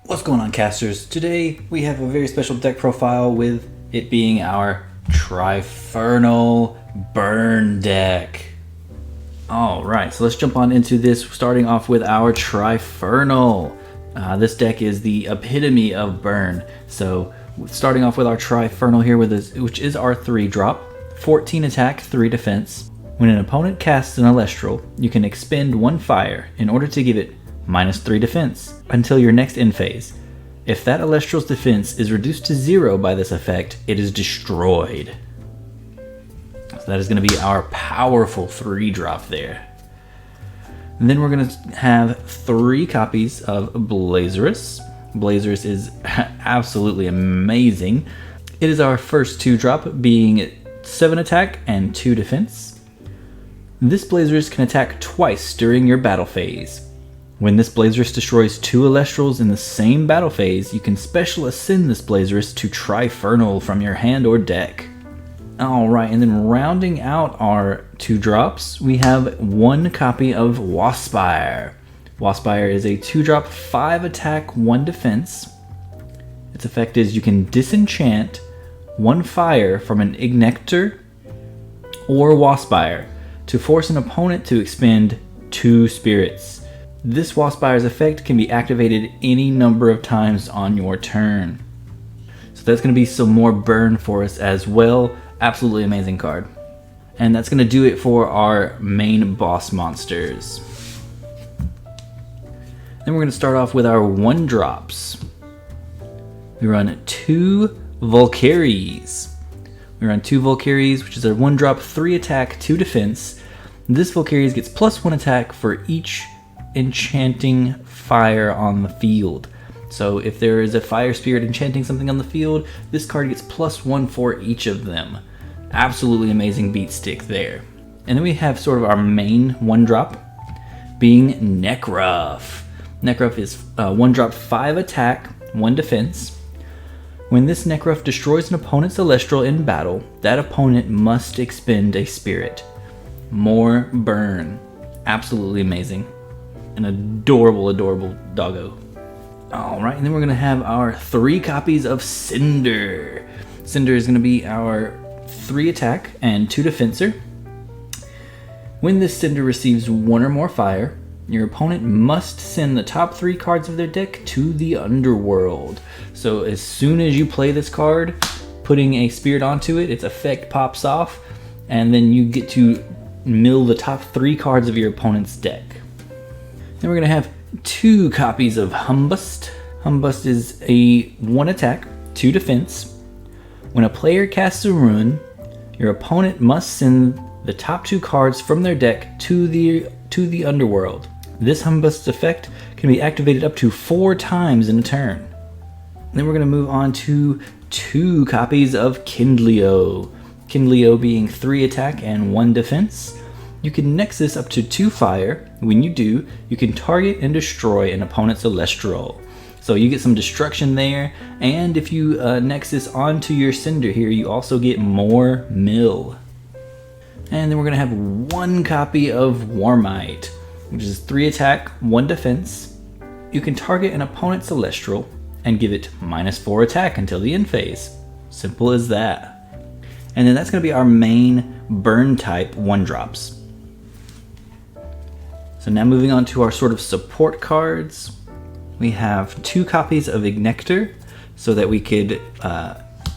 What's going on, casters? Today we have a very special deck profile with it being our TRIFERNAL burn deck. Alright, so let's jump on into this, starting off with our TRIFERNAL. This deck is the epitome of burn. So starting off with our TRIFERNAL here, with this, which is our 3-drop, 14 attack, 3 defense. When an opponent casts an Elestral, you can expend 1 fire in order to give it -3 defense until your next end phase. If that Elestral's defense is reduced to 0 by this effect, it is destroyed. So that is going to be our powerful 3-drop there. And then we're going to have 3 copies of Blazerous. Blazerous is absolutely amazing. It is our first 2-drop, being 7 attack and 2 defense. This Blazerous can attack twice during your battle phase. When this Blazerous destroys 2 Elestrals in the same battle phase, you can special ascend this Blazerous to TRIFERNAL from your hand or deck. Alright, and then rounding out our 2-drops, we have 1 copy of Waspire. Waspire is a 2-drop, 5 attack, 1 defense. Its effect is you can disenchant 1 fire from an Ignector or Waspire to force an opponent to expend 2 spirits. This Waspire's effect can be activated any number of times on your turn. So that's going to be some more burn for us as well. Absolutely amazing card. And that's going to do it for our main boss monsters. Then we're going to start off with our 1-drops. We run 2 Valkyries. We run 2 Valkyries, which is a 1-drop, 3 attack, 2 defense. This Valkyries gets +1 attack for each enchanting fire on the field. So if there is a fire spirit enchanting something on the field, this card gets +1 for each of them. Absolutely amazing beat stick there. And then we have sort of our main 1-drop, being Nekruff. Nekruff is 1-drop, 5 attack, 1 defense. When this Nekruff destroys an opponent's Elestral in battle, that opponent must expend a spirit. More burn. Absolutely amazing. An adorable, adorable doggo. Alright, and then we're going to have our 3 copies of Cinder. Cinder is going to be our 3 attack and 2 defensor. When this Cinder receives 1 or more fire, your opponent must send the top 3 cards of their deck to the underworld. So as soon as you play this card, putting a spirit onto it, its effect pops off, and then you get to mill the top 3 cards of your opponent's deck. Then we're going to have 2 copies of Humbust. Humbust is a 1 attack, 2 defense. When a player casts a rune, your opponent must send the top 2 cards from their deck to the underworld. This Humbust effect can be activated up to 4 times in a turn. Then we're going to move on to 2 copies of Kindleo. Kindleo being 3 attack and 1 defense. You can Nexus up to 2 fire. When you do, you can target and destroy an opponent's Elestral. So you get some destruction there, and if you Nexus onto your Cinder here, you also get more mill. And then we're going to have 1 copy of Warmite, which is 3 attack, 1 defense. You can target an opponent's Elestral and give it -4 attack until the end phase. Simple as that. And then that's going to be our main burn type 1-drops. So now moving on to our sort of support cards. We have 2 copies of Ignector so that we could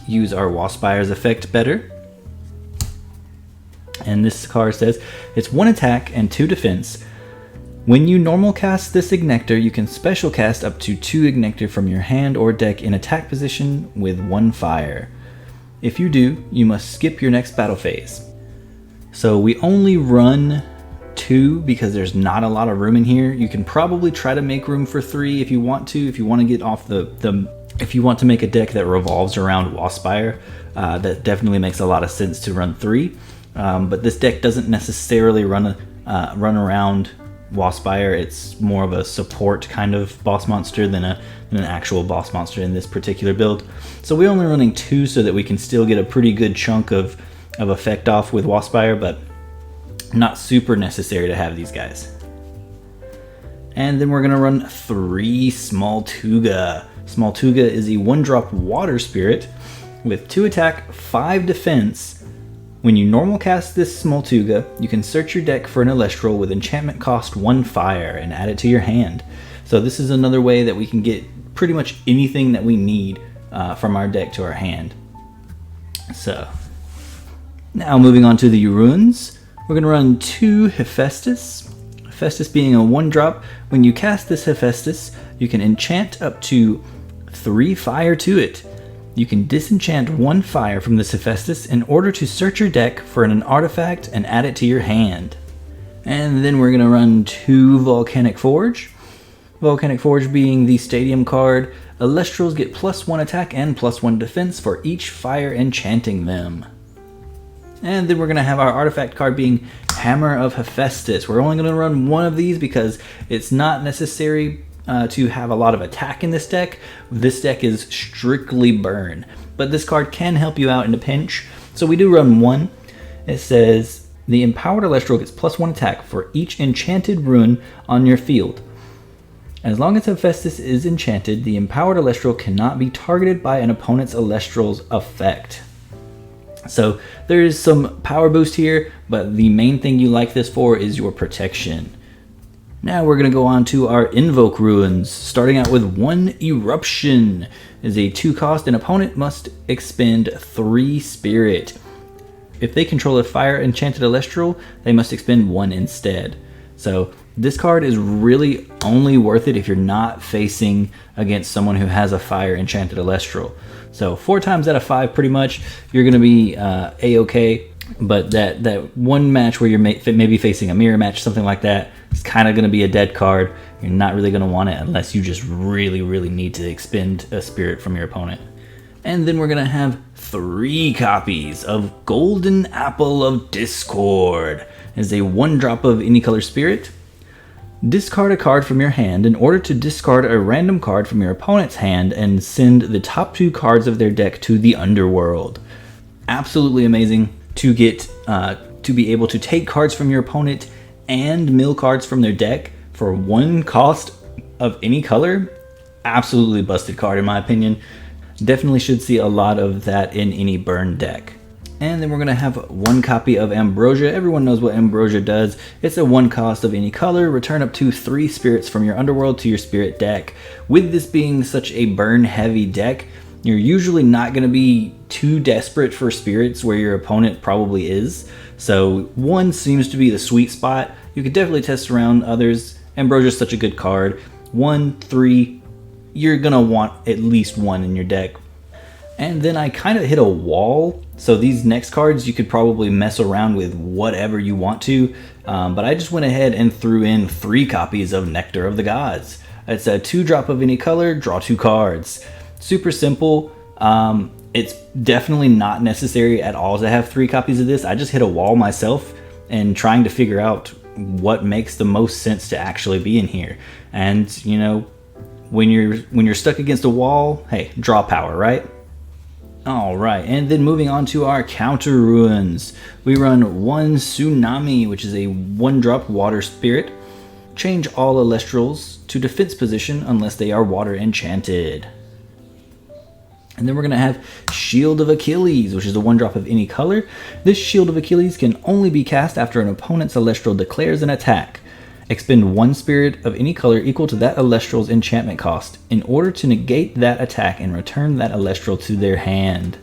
use our Waspire's effect better. And this card says it's 1 attack and 2 defense. When you normal cast this Ignector, you can special cast up to 2 Ignector from your hand or deck in attack position with 1 fire. If you do, you must skip your next battle phase. So we only run 2 because there's not a lot of room in here. You can probably try to make room for 3 if you want to. If you want to get off if you want to make a deck that revolves around Waspire, that definitely makes a lot of sense to run 3. But this deck doesn't necessarily run around Waspire. It's more of a support kind of boss monster than an actual boss monster in this particular build. So we're only running 2 so that we can still get a pretty good chunk of effect off with Waspire, but not super necessary to have these guys. And then we're going to run 3 Small-Tuga. Small-Tuga is a 1-drop water spirit with 2 attack, 5 defense. When you normal cast this Small-Tuga, you can search your deck for an Elestral with enchantment cost 1 fire and add it to your hand. So this is another way that we can get pretty much anything that we need from our deck to our hand. So now moving on to the runes, we're going to run 2 Hephaestus. Hephaestus being a 1-drop. When you cast this Hephaestus, you can enchant up to 3 fire to it. You can disenchant 1 fire from this Hephaestus in order to search your deck for an artifact and add it to your hand. And then we're going to run 2 Volcanic Forge. Volcanic Forge being the Stadium card. Elestrals get +1 attack and +1 defense for each fire enchanting them. And then we're going to have our artifact card being Hammer of Hephaestus. We're only going to run 1 of these because it's not necessary to have a lot of attack in this deck. This deck is strictly burn, but this card can help you out in a pinch. So we do run 1. It says the Empowered Elestral gets +1 attack for each enchanted rune on your field. As long as Hephaestus is enchanted, the Empowered Elestral cannot be targeted by an opponent's Elestral's effect. So there is some power boost here, but the main thing you like this for is your protection. Now we're going to go on to our Invoke runes, starting out with 1 Eruption. It is a 2 cost, an opponent must expend 3 spirit. If they control a fire enchanted Elestral, they must expend 1 instead. So this card is really only worth it if you're not facing against someone who has a fire enchanted Elestral. So 4 times out of 5 pretty much you're going to be a-okay, but that one match where you're maybe facing a mirror match, something like that, it's kind of going to be a dead card. You're not really going to want it unless you just really need to expend a spirit from your opponent. And then we're going to have 3 copies of Golden Apple of Discord. It's a 1-drop of any color spirit. Discard a card from your hand in order to discard a random card from your opponent's hand and send the top 2 cards of their deck to the underworld. Absolutely amazing to get to be able to take cards from your opponent and mill cards from their deck for 1 cost of any color. Absolutely busted card in my opinion. Definitely should see a lot of that in any burn deck. And then we're going to have 1 copy of Ambrosia. Everyone knows what Ambrosia does. It's a 1 cost of any color. Return up to 3 spirits from your underworld to your spirit deck. With this being such a burn heavy deck, you're usually not going to be too desperate for spirits where your opponent probably is. So 1 seems to be the sweet spot. You could definitely test around others. Ambrosia is such a good card. 1, 3, you're going to want at least 1 in your deck. And then I kind of hit a wall. So these next cards you could probably mess around with whatever you want to. But I just went ahead and threw in 3 copies of Nectar of the Gods. It's a 2-drop of any color, draw 2 cards. Super simple. It's definitely not necessary at all to have 3 copies of this. I just hit a wall myself and trying to figure out what makes the most sense to actually be in here. And you know, when you're stuck against a wall, hey, draw power, right? Alright, and then moving on to our counter runes. We run 1 Tsunami, which is a 1-drop water spirit. Change all Elestrals to defense position unless they are water enchanted. And then we're going to have Shield of Achilles, which is a 1-drop of any color. This Shield of Achilles can only be cast after an opponent's Elestral declares an attack. Expend 1 spirit of any color equal to that Elestral's enchantment cost in order to negate that attack and return that Elestral to their hand.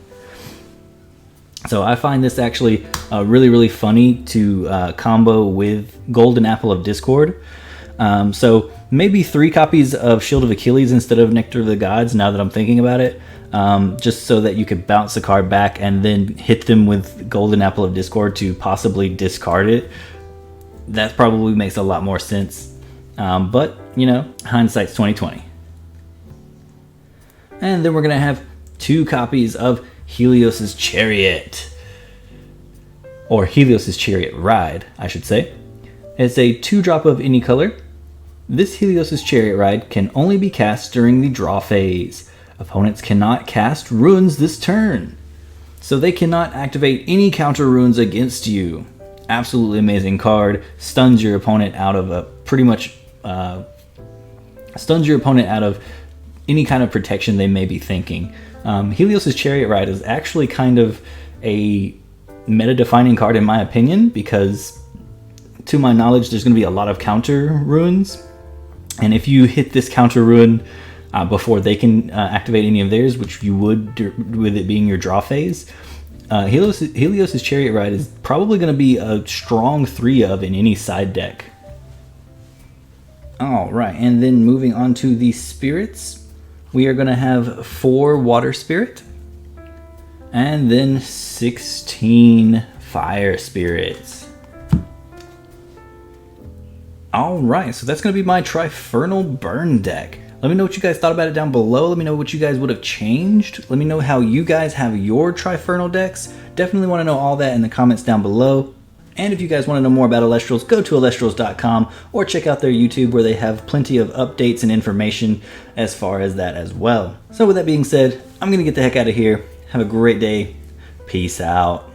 So I find this actually really funny to combo with Golden Apple of Discord. So maybe 3 copies of Shield of Achilles instead of Nectar of the Gods now that I'm thinking about it. Just so that you could bounce the card back and then hit them with Golden Apple of Discord to possibly discard it. That probably makes a lot more sense. But, you know, hindsight's 20/20. And then we're going to have 2 copies of Helios's Chariot. Or Helios's Chariot Ride, I should say. It's a 2-drop of any color. This Helios's Chariot Ride can only be cast during the draw phase. Opponents cannot cast runes this turn. So they cannot activate any counter runes against you. Absolutely amazing card. Stuns your opponent out of a pretty much stuns your opponent out of any kind of protection they may be thinking. Helios' Chariot Ride is actually kind of a meta-defining card in my opinion, because to my knowledge there's going to be a lot of counter ruins, and if you hit this counter ruin before they can activate any of theirs, which you would with it being your draw phase, Helios' Chariot Ride is probably going to be a strong 3 of in any side deck. Alright, and then moving on to the spirits, we are going to have 4 Water Spirit, and then 16 Fire Spirits. Alright, so that's going to be my Trifernal Burn deck. Let me know what you guys thought about it down below. Let me know what you guys would have changed. Let me know how you guys have your Trifernal decks. Definitely want to know all that in the comments down below. And if you guys want to know more about Elestrals, go to Elestrals.com or check out their YouTube, where they have plenty of updates and information as far as that as well. So with that being said, I'm going to get the heck out of here. Have a great day. Peace out.